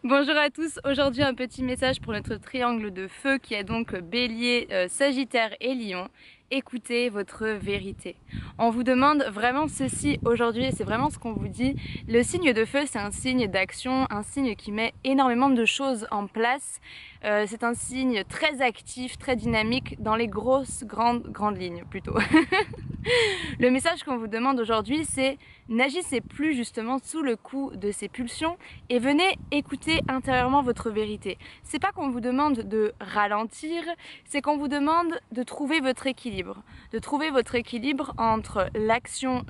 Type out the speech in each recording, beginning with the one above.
Bonjour à tous, aujourd'hui un petit message pour notre triangle de feu qui est donc Bélier, Sagittaire et Lion. Écoutez votre vérité. On vous demande vraiment ceci aujourd'hui et c'est vraiment ce qu'on vous dit. Le signe de feu, c'est un signe d'action, un signe qui met énormément de choses en place. C'est un signe très actif, très dynamique dans les grandes lignes plutôt. Le message qu'on vous demande aujourd'hui, c'est n'agissez plus justement sous le coup de ces pulsions et venez écouter intérieurement votre vérité. C'est pas qu'on vous demande de ralentir, c'est qu'on vous demande de trouver votre équilibre. De trouver votre équilibre entre l'action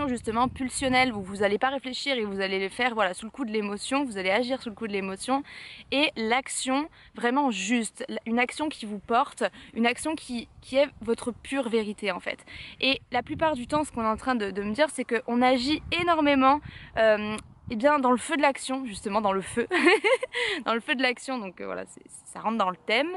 justement pulsionnelle où vous n'allez pas réfléchir et vous allez le faire voilà, sous le coup de l'émotion, vous allez agir sous le coup de l'émotion, et l'action vraiment juste, une action qui vous porte, une action qui est votre pure vérité en fait. Et la plupart du temps, ce qu'on est en train de me dire, c'est qu'on agit énormément eh bien, dans le feu de l'action, justement, dans le feu, dans le feu de l'action, donc voilà, ça rentre dans le thème.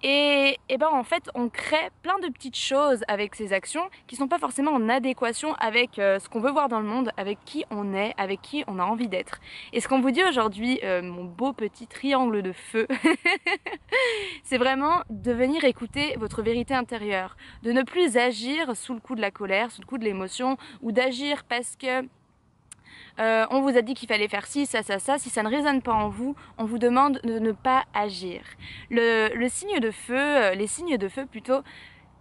Et ben en fait, on crée plein de petites choses avec ces actions qui sont pas forcément en adéquation avec ce qu'on veut voir dans le monde, avec qui on est, avec qui on a envie d'être. Et ce qu'on vous dit aujourd'hui, mon beau petit triangle de feu, c'est vraiment de venir écouter votre vérité intérieure, de ne plus agir sous le coup de la colère, sous le coup de l'émotion, ou d'agir parce que on vous a dit qu'il fallait faire ci, ça, si ça ne résonne pas en vous, on vous demande de ne pas agir. Le signe de feu, les signes de feu plutôt,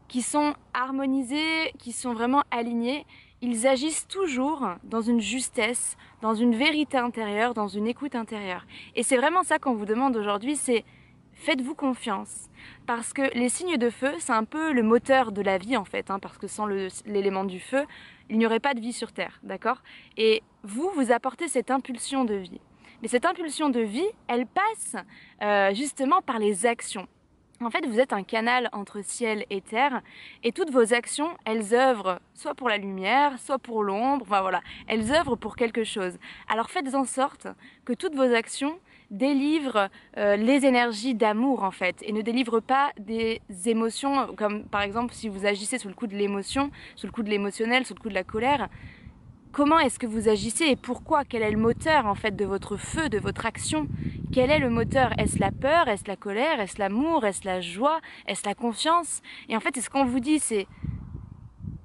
qui sont harmonisés, qui sont vraiment alignés, ils agissent toujours dans une justesse, dans une vérité intérieure, dans une écoute intérieure. Et c'est vraiment ça qu'on vous demande aujourd'hui, c'est faites-vous confiance. Parce que les signes de feu, c'est un peu le moteur de la vie en fait, hein, parce que sans l'élément du feu, il n'y aurait pas de vie sur Terre, d'accord? Et vous apportez cette impulsion de vie. Mais cette impulsion de vie, elle passe justement par les actions. En fait, vous êtes un canal entre ciel et terre, et toutes vos actions, elles œuvrent soit pour la lumière, soit pour l'ombre, enfin voilà, elles œuvrent pour quelque chose. Alors faites en sorte que toutes vos actions délivrent les énergies d'amour en fait, et ne délivrent pas des émotions, comme par exemple si vous agissez sous le coup de l'émotion, sous le coup de l'émotionnel, sous le coup de la colère. Comment est-ce que vous agissez et pourquoi? Quel est le moteur en fait de votre feu, de votre action? Quel est le moteur? Est-ce la peur? Est-ce la colère? Est-ce l'amour? Est-ce la joie? Est-ce la confiance? Et en fait, ce qu'on vous dit, c'est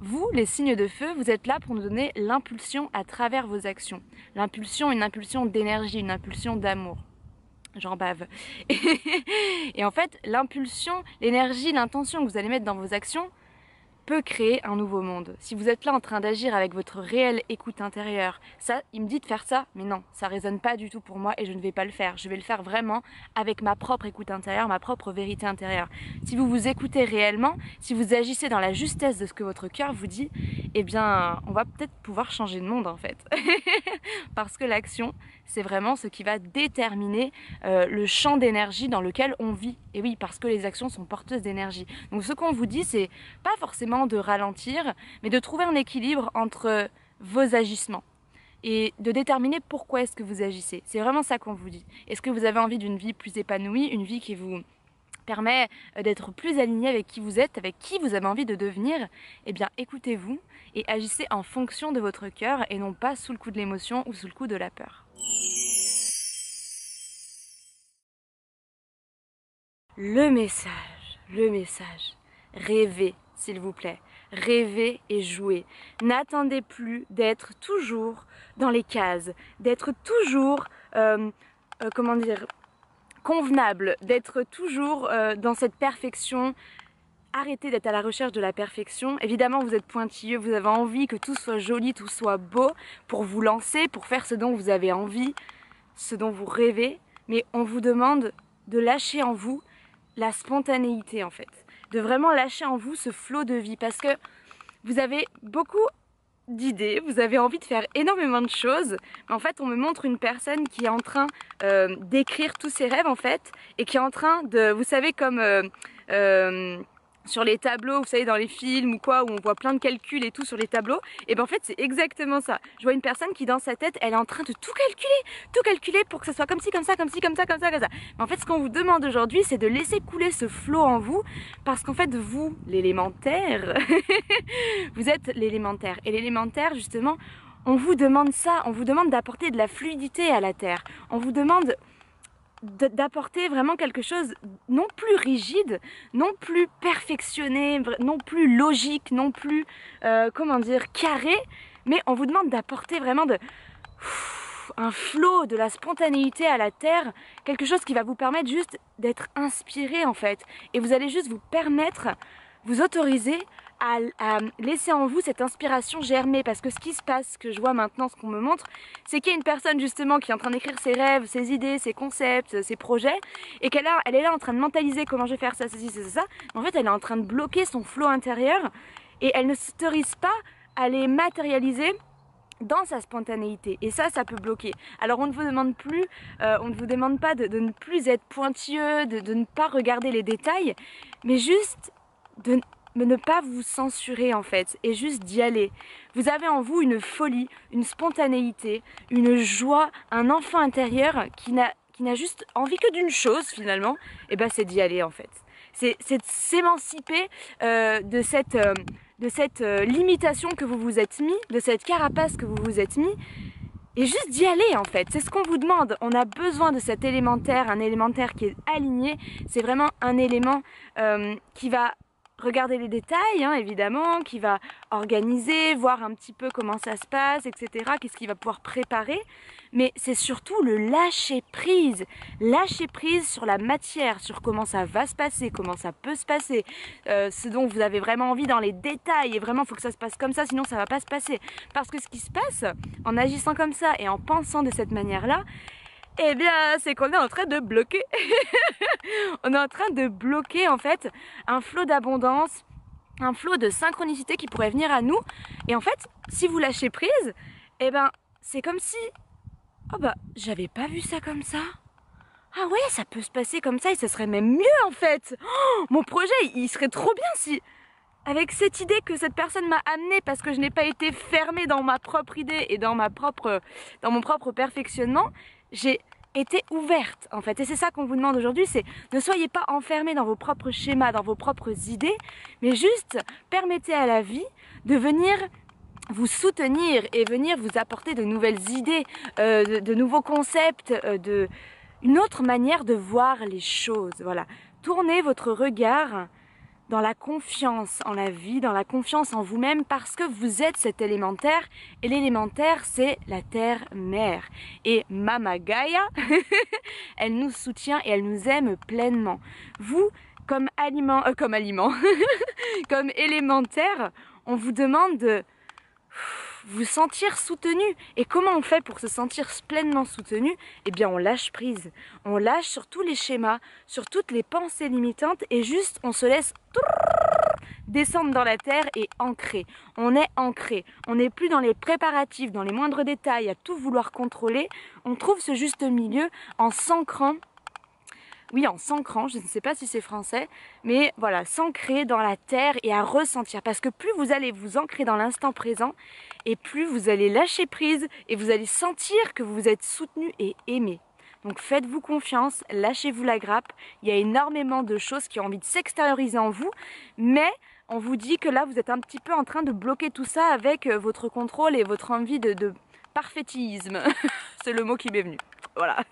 vous, les signes de feu, vous êtes là pour nous donner l'impulsion à travers vos actions. L'impulsion, une impulsion d'énergie, une impulsion d'amour. J'en bave. Et en fait, l'impulsion, l'énergie, l'intention que vous allez mettre dans vos actions peut créer un nouveau monde. Si vous êtes là en train d'agir avec votre réelle écoute intérieure, ça, il me dit de faire ça, mais non, ça résonne pas du tout pour moi et je ne vais pas le faire. Je vais le faire vraiment avec ma propre écoute intérieure, ma propre vérité intérieure. Si vous vous écoutez réellement, si vous agissez dans la justesse de ce que votre cœur vous dit, eh bien, on va peut-être pouvoir changer de monde en fait. Parce que l'action, c'est vraiment ce qui va déterminer le champ d'énergie dans lequel on vit. Et oui, parce que les actions sont porteuses d'énergie. Donc ce qu'on vous dit, c'est pas forcément de ralentir, mais de trouver un équilibre entre vos agissements et de déterminer pourquoi est-ce que vous agissez. C'est vraiment ça qu'on vous dit. Est-ce que vous avez envie d'une vie plus épanouie, une vie qui vous permet d'être plus aligné avec qui vous êtes, avec qui vous avez envie de devenir? Eh bien, écoutez-vous et agissez en fonction de votre cœur et non pas sous le coup de l'émotion ou sous le coup de la peur. Le message, rêvez s'il vous plaît, rêvez et jouez. N'attendez plus d'être toujours dans les cases, d'être toujours, comment dire, convenable, d'être toujours dans cette perfection. Arrêtez d'être à la recherche de la perfection. Évidemment, vous êtes pointilleux, vous avez envie que tout soit joli, tout soit beau pour vous lancer, pour faire ce dont vous avez envie, ce dont vous rêvez. Mais on vous demande de lâcher en vous la spontanéité en fait. De vraiment lâcher en vous ce flot de vie parce que vous avez beaucoup d'idées, vous avez envie de faire énormément de choses, mais en fait on me montre une personne qui est en train d'écrire tous ses rêves en fait et qui est en train de, vous savez comme sur les tableaux, vous savez dans les films ou quoi, où on voit plein de calculs et tout sur les tableaux, et ben en fait c'est exactement ça. Je vois une personne qui dans sa tête, elle est en train de tout calculer pour que ça soit comme ci, comme ça, comme ci, comme ça, comme ça, comme ça. Mais en fait ce qu'on vous demande aujourd'hui, c'est de laisser couler ce flot en vous, parce qu'en fait vous, l'élémentaire, vous êtes l'élémentaire, et l'élémentaire justement, On vous demande ça, on vous demande d'apporter de la fluidité à la Terre. On vous demande d'apporter vraiment quelque chose non plus rigide, non plus perfectionné, non plus logique, non plus, comment dire, carré, mais on vous demande d'apporter vraiment un flot, de la spontanéité à la Terre, quelque chose qui va vous permettre juste d'être inspiré en fait. Et vous allez juste vous permettre, vous autoriser à laisser en vous cette inspiration germer, parce que ce qui se passe, ce que je vois maintenant, ce qu'on me montre, c'est qu'il y a une personne justement qui est en train d'écrire ses rêves, ses idées, ses concepts, ses projets, et elle est là en train de mentaliser comment je vais faire ça, ceci, ça. Mais en fait, elle est en train de bloquer son flot intérieur, et elle ne s'autorise pas à les matérialiser dans sa spontanéité, et ça peut bloquer. Alors on ne vous demande plus, on ne vous demande pas de ne plus être pointilleux, de ne pas regarder les détails, mais juste de ne pas vous censurer en fait, et juste d'y aller. Vous avez en vous une folie, une spontanéité, une joie, un enfant intérieur qui n'a juste envie que d'une chose finalement, et ben c'est d'y aller en fait. C'est de s'émanciper de cette limitation que vous vous êtes mis, de cette carapace que vous vous êtes mis, et juste d'y aller en fait. C'est ce qu'on vous demande. On a besoin de cet élémentaire, un élémentaire qui est aligné. C'est vraiment un élément qui va regarder les détails, hein, évidemment, qui va organiser, voir un petit peu comment ça se passe, etc. Qu'est-ce qu'il va pouvoir préparer. Mais c'est surtout le lâcher prise sur la matière, sur comment ça va se passer, comment ça peut se passer, ce dont vous avez vraiment envie dans les détails, et vraiment il faut que ça se passe comme ça, sinon ça va pas se passer. Parce que ce qui se passe, en agissant comme ça et en pensant de cette manière-là, eh bien, c'est qu'on est en train de bloquer. On est en train de bloquer en fait un flot d'abondance, un flot de synchronicité qui pourrait venir à nous. Et en fait, si vous lâchez prise, eh ben, c'est comme si... Oh bah, j'avais pas vu ça comme ça. Ah ouais, ça peut se passer comme ça et ça serait même mieux en fait. Oh, mon projet, il serait trop bien si... Avec cette idée que cette personne m'a amenée, parce que je n'ai pas été fermée dans ma propre idée et dans mon propre perfectionnement, j'ai été ouverte en fait. Et c'est ça qu'on vous demande aujourd'hui, c'est ne soyez pas enfermés dans vos propres schémas, dans vos propres idées, mais juste permettez à la vie de venir vous soutenir et venir vous apporter de nouvelles idées, de nouveaux concepts, une autre manière de voir les choses. Voilà. Tournez votre regard dans la confiance en la vie, dans la confiance en vous-même, parce que vous êtes cet élémentaire, et l'élémentaire c'est la terre-mère. Et Mama Gaia, elle nous soutient et elle nous aime pleinement. Vous, comme comme élémentaire, on vous demande de vous sentir soutenu. Et comment on fait pour se sentir pleinement soutenu? Eh bien on lâche prise, on lâche sur tous les schémas, sur toutes les pensées limitantes, et juste on se laisse descendre dans la terre et ancrer. On est ancré, on n'est plus dans les préparatifs, dans les moindres détails, à tout vouloir contrôler. On trouve ce juste milieu en s'ancrant. Oui, en s'ancrant, je ne sais pas si c'est français, mais voilà, s'ancrer dans la terre et à ressentir. Parce que plus vous allez vous ancrer dans l'instant présent, et plus vous allez lâcher prise, et vous allez sentir que vous êtes soutenu et aimé. Donc faites-vous confiance, lâchez-vous la grappe. Il y a énormément de choses qui ont envie de s'extérioriser en vous, mais on vous dit que là, vous êtes un petit peu en train de bloquer tout ça avec votre contrôle et votre envie de parfaitisme. C'est le mot qui m'est venu. Voilà.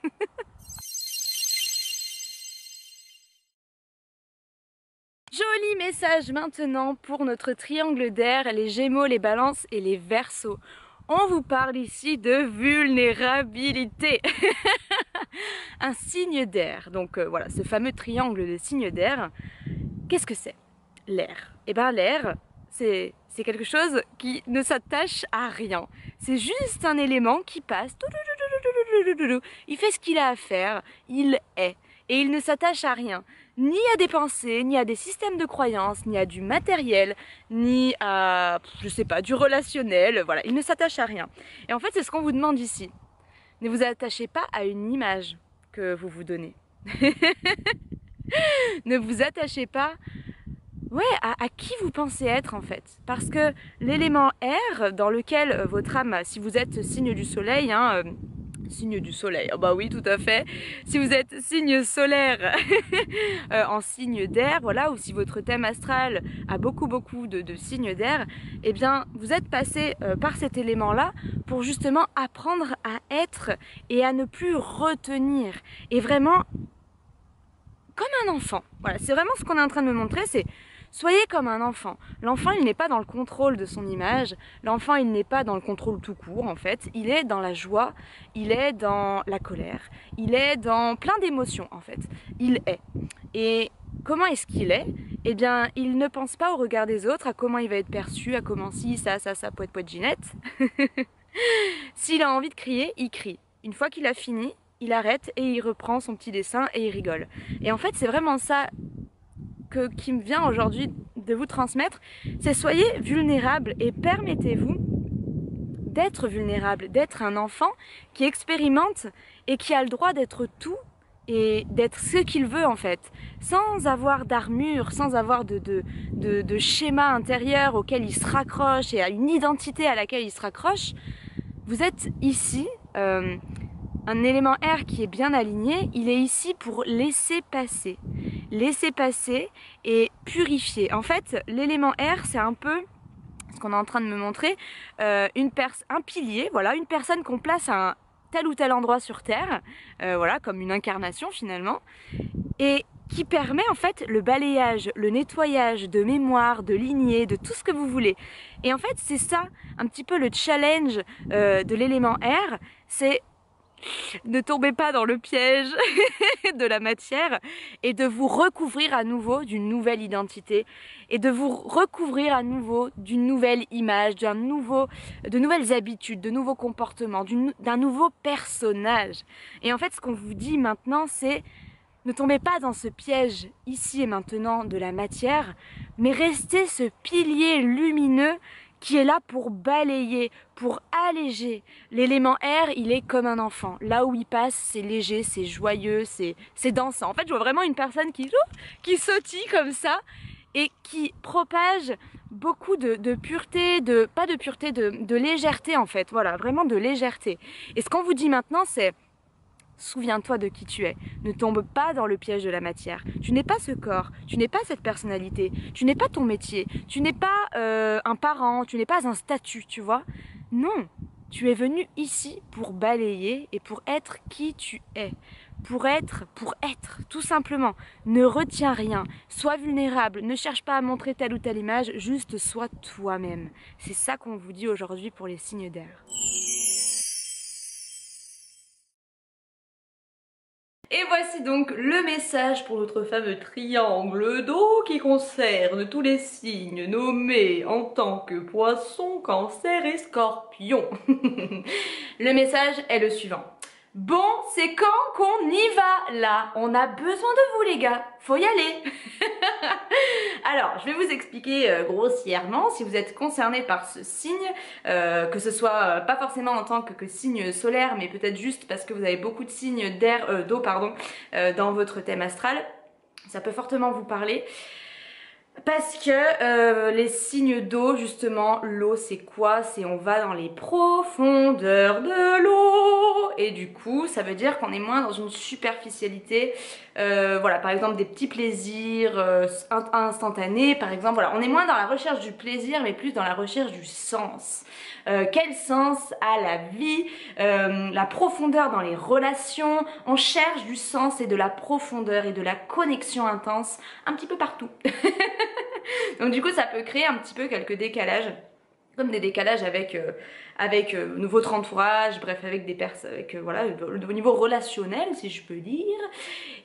Joli message maintenant pour notre triangle d'air, les Gémeaux, les Balances et les Verseaux. On vous parle ici de vulnérabilité. Un signe d'air. Donc voilà, ce fameux triangle de signes d'air. Qu'est-ce que c'est? L'air. Eh bien l'air, c'est quelque chose qui ne s'attache à rien. C'est juste un élément qui passe. Il fait ce qu'il a à faire. Il est. Et il ne s'attache à rien, ni à des pensées, ni à des systèmes de croyances, ni à du matériel, ni à, je sais pas, du relationnel, voilà, il ne s'attache à rien. Et en fait, c'est ce qu'on vous demande ici. Ne vous attachez pas à une image que vous vous donnez. Ne vous attachez pas, à qui vous pensez être en fait. Parce que l'élément air, dans lequel votre âme, si vous êtes signe du soleil, Signe du soleil, ah bah oui tout à fait. Si vous êtes signe solaire en signe d'air, voilà, ou si votre thème astral a beaucoup de signes d'air, eh bien vous êtes passé par cet élément-là pour justement apprendre à être et à ne plus retenir. Et vraiment comme un enfant. Voilà, c'est vraiment ce qu'on est en train de me montrer, c'est soyez comme un enfant. L'enfant, il n'est pas dans le contrôle de son image. L'enfant, il n'est pas dans le contrôle tout court, en fait. Il est dans la joie, il est dans la colère, il est dans plein d'émotions, en fait. Il est. Et comment est-ce qu'il est? Eh bien, il ne pense pas au regard des autres, à comment il va être perçu, à comment si, ça, poète, Ginette. S'il a envie de crier, il crie. Une fois qu'il a fini, il arrête et il reprend son petit dessin et il rigole. Et en fait, c'est vraiment ça qui me vient aujourd'hui de vous transmettre, c'est soyez vulnérables et permettez-vous d'être vulnérable, d'être un enfant qui expérimente et qui a le droit d'être tout et d'être ce qu'il veut en fait, sans avoir d'armure, sans avoir de schéma intérieur auquel il se raccroche et à une identité à laquelle il se raccroche. Vous êtes ici, un élément R qui est bien aligné, il est ici pour laisser passer et purifier. En fait, l'élément R, c'est un peu ce qu'on est en train de me montrer, un pilier, voilà, une personne qu'on place à un tel ou tel endroit sur Terre, voilà, comme une incarnation finalement, et qui permet en fait le balayage, le nettoyage de mémoire, de lignée, de tout ce que vous voulez. Et en fait, c'est ça, un petit peu le challenge de l'élément R, c'est ne tombez pas dans le piège de la matière et de vous recouvrir à nouveau d'une nouvelle identité et de vous recouvrir à nouveau d'une nouvelle image, de nouvelles habitudes, de nouveaux comportements, d'un nouveau personnage. Et en fait, ce qu'on vous dit maintenant, c'est ne tombez pas dans ce piège ici et maintenant de la matière, mais restez ce pilier lumineux qui est là pour balayer, pour alléger. L'élément R, il est comme un enfant. Là où il passe, c'est léger, c'est joyeux, c'est dansant. En fait, je vois vraiment une personne qui sautille comme ça et qui propage beaucoup de pureté, pas de pureté, de légèreté en fait. Voilà, vraiment de légèreté. Et ce qu'on vous dit maintenant, c'est souviens-toi de qui tu es. Ne tombe pas dans le piège de la matière. Tu n'es pas ce corps, tu n'es pas cette personnalité, tu n'es pas ton métier, tu n'es pas un parent, tu n'es pas un statut, tu vois. Non, tu es venu ici pour balayer et pour être qui tu es. Pour être, tout simplement. Ne retiens rien, sois vulnérable, ne cherche pas à montrer telle ou telle image, juste sois toi-même. C'est ça qu'on vous dit aujourd'hui pour les signes d'air. Et voici donc le message pour notre fameux triangle d'eau qui concerne tous les signes nommés en tant que poisson, cancer et scorpion. Le message est le suivant. Bon, c'est quand qu'on y va là? On a besoin de vous les gars, faut y aller. Alors, je vais vous expliquer grossièrement si vous êtes concerné par ce signe, que ce soit pas forcément en tant que signe solaire, mais peut-être juste parce que vous avez beaucoup de signes d'eau dans votre thème astral. Ça peut fortement vous parler. Parce que les signes d'eau, justement, l'eau c'est quoi? C'est on va dans les profondeurs de l'eau. Et du coup, ça veut dire qu'on est moins dans une superficialité. Voilà, par exemple des petits plaisirs instantanés, par exemple. Voilà, on est moins dans la recherche du plaisir, mais plus dans la recherche du sens. Quel sens a la vie, la profondeur dans les relations. On cherche du sens et de la profondeur et de la connexion intense un petit peu partout. Donc du coup ça peut créer un petit peu quelques décalages, comme des décalages avec votre entourage, bref avec des personnes, voilà, au niveau relationnel si je peux dire.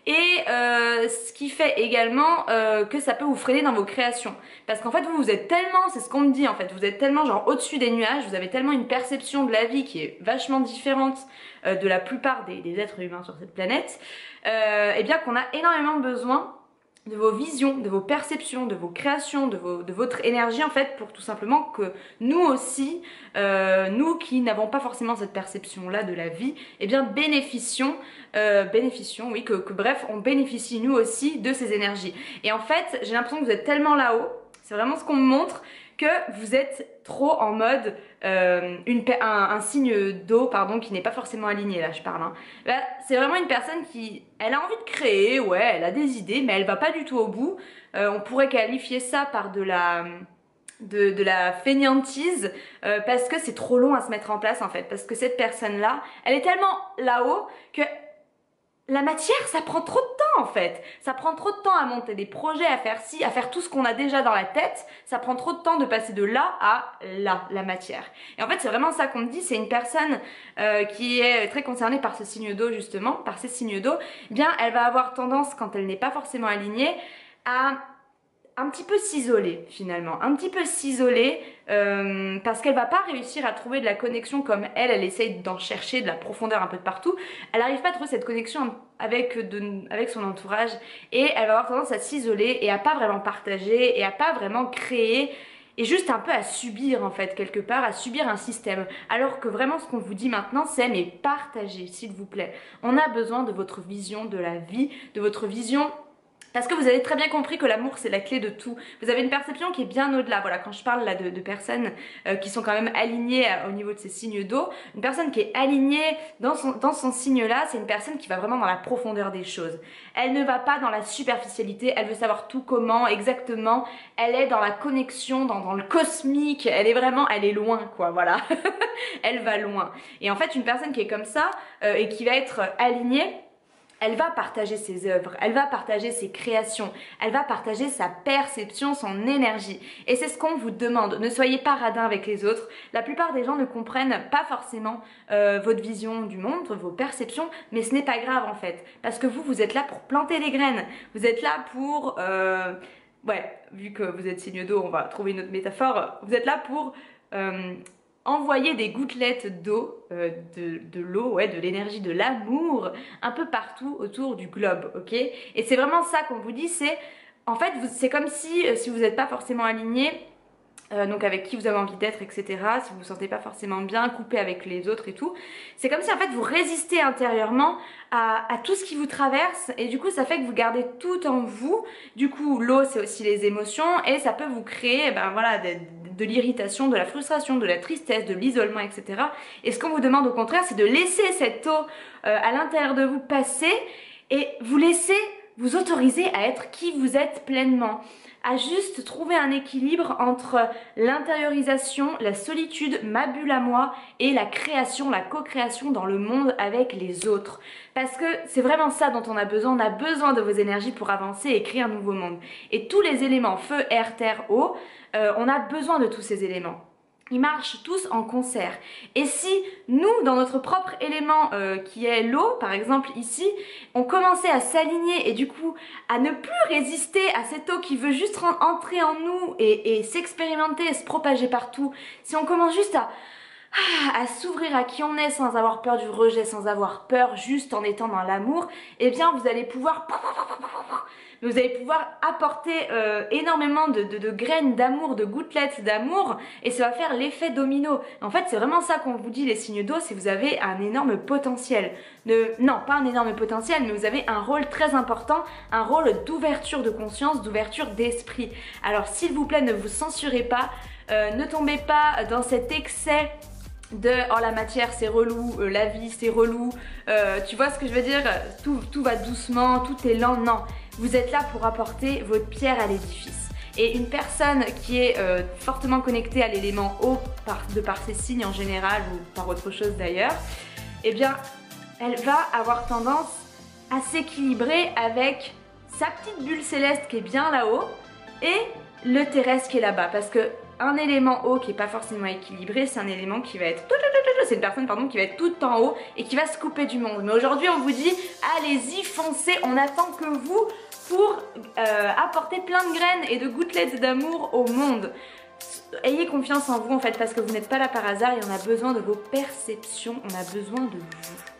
Et ce qui fait également que ça peut vous freiner dans vos créations, parce qu'en fait vous êtes tellement, c'est ce qu'on me dit en fait, vous êtes tellement genre au-dessus des nuages, vous avez tellement une perception de la vie qui est vachement différente de la plupart des êtres humains sur cette planète, et bien qu'on a énormément besoin de vos visions, de vos perceptions, de vos créations, de votre énergie en fait, pour tout simplement que nous aussi, nous qui n'avons pas forcément cette perception là de la vie, eh bien bénéficions, oui, que bref, on bénéficie nous aussi de ces énergies. Et en fait, j'ai l'impression que vous êtes tellement là-haut, c'est vraiment ce qu'on me montre, que vous êtes trop en mode un signe d'eau pardon qui n'est pas forcément aligné, là je parle hein. Là, c'est vraiment une personne qui elle a envie de créer, ouais elle a des idées mais elle va pas du tout au bout. On pourrait qualifier ça par de la fainéantise parce que c'est trop long à se mettre en place en fait, parce que cette personne là elle est tellement là-haut que la matière, ça prend trop de temps en fait. Ça prend trop de temps à monter des projets, à faire ci, à faire tout ce qu'on a déjà dans la tête. Ça prend trop de temps de passer de là à là, la matière. Et en fait, c'est vraiment ça qu'on me dit. C'est une personne qui est très concernée par ce signe d'eau justement, par ces signes d'eau. Eh bien, elle va avoir tendance, quand elle n'est pas forcément alignée, à un petit peu s'isoler finalement, un petit peu s'isoler parce qu'elle va pas réussir à trouver de la connexion comme elle essaye d'en chercher de la profondeur un peu de partout. Elle n'arrive pas à trouver cette connexion avec son entourage et elle va avoir tendance à s'isoler et à pas vraiment partager et à pas vraiment créer et juste un peu à subir en fait quelque part, à subir un système. Alors que vraiment ce qu'on vous dit maintenant c'est mais partagez s'il vous plaît. On a besoin de votre vision de la vie, de votre vision. Parce que vous avez très bien compris que l'amour c'est la clé de tout. Vous avez une perception qui est bien au-delà. Voilà, quand je parle là de personnes qui sont quand même alignées au niveau de ces signes d'eau, une personne qui est alignée dans son signe là, c'est une personne qui va vraiment dans la profondeur des choses. Elle ne va pas dans la superficialité, elle veut savoir tout comment, exactement. Elle est dans la connexion, dans le cosmique, elle est loin quoi, voilà. Elle va loin. Et en fait une personne qui est comme ça et qui va être alignée, elle va partager ses œuvres, elle va partager ses créations, elle va partager sa perception, son énergie. Et c'est ce qu'on vous demande. Ne soyez pas radin avec les autres. La plupart des gens ne comprennent pas forcément votre vision du monde, vos perceptions, mais ce n'est pas grave en fait. Parce que vous êtes là pour planter les graines. Vous êtes là pour... ouais, vu que vous êtes signe d'eau, on va trouver une autre métaphore. Vous êtes là pour... envoyer des gouttelettes d'eau, de l'eau, ouais, de l'énergie, de l'amour, un peu partout autour du globe, ok? Et c'est vraiment ça qu'on vous dit, c'est, en fait, c'est comme si vous n'êtes pas forcément aligné, donc avec qui vous avez envie d'être, etc., si vous vous sentez pas forcément bien, coupé avec les autres et tout, c'est comme si en fait vous résistez intérieurement à tout ce qui vous traverse et du coup ça fait que vous gardez tout en vous. Du coup l'eau c'est aussi les émotions et ça peut vous créer ben voilà de l'irritation, de la frustration, de la tristesse, de l'isolement, etc. Et ce qu'on vous demande au contraire c'est de laisser cette eau à l'intérieur de vous passer et vous laisser vous autoriser à être qui vous êtes pleinement, à juste trouver un équilibre entre l'intériorisation, la solitude, ma bulle à moi et la création, la co-création dans le monde avec les autres. Parce que c'est vraiment ça dont on a besoin de vos énergies pour avancer et créer un nouveau monde. Et tous les éléments, feu, air, terre, eau, on a besoin de tous ces éléments. Ils marchent tous en concert. Et si nous, dans notre propre élément qui est l'eau, par exemple ici, on commençait à s'aligner et du coup à ne plus résister à cette eau qui veut juste entrer en nous et s'expérimenter et se propager partout, si on commence juste à s'ouvrir à qui on est sans avoir peur du rejet, sans avoir peur, juste en étant dans l'amour, eh bien vous allez pouvoir apporter énormément de graines d'amour, de gouttelettes d'amour et ça va faire l'effet domino. En fait c'est vraiment ça qu'on vous dit les signes d'eau, c'est que vous avez un énorme potentiel. Non pas un énorme potentiel mais vous avez un rôle très important, un rôle d'ouverture de conscience, d'ouverture d'esprit. Alors s'il vous plaît ne vous censurez pas, ne tombez pas dans cet excès de oh la matière c'est relou, la vie c'est relou, tu vois ce que je veux dire, tout va doucement, tout est lent, non. Vous êtes là pour apporter votre pierre à l'édifice. Et une personne qui est fortement connectée à l'élément eau, de par ses signes en général ou par autre chose d'ailleurs, eh bien elle va avoir tendance à s'équilibrer avec sa petite bulle céleste qui est bien là-haut et le terrestre qui est là-bas. Parce que un élément haut qui n'est pas forcément équilibré, c'est un élément qui va être... C'est une personne pardon, qui va être tout en haut et qui va se couper du monde. Mais aujourd'hui on vous dit, allez-y, foncez, on attend que vous pour apporter plein de graines et de gouttelettes d'amour au monde. Ayez confiance en vous en fait parce que vous n'êtes pas là par hasard et on a besoin de vos perceptions, on a besoin de vous.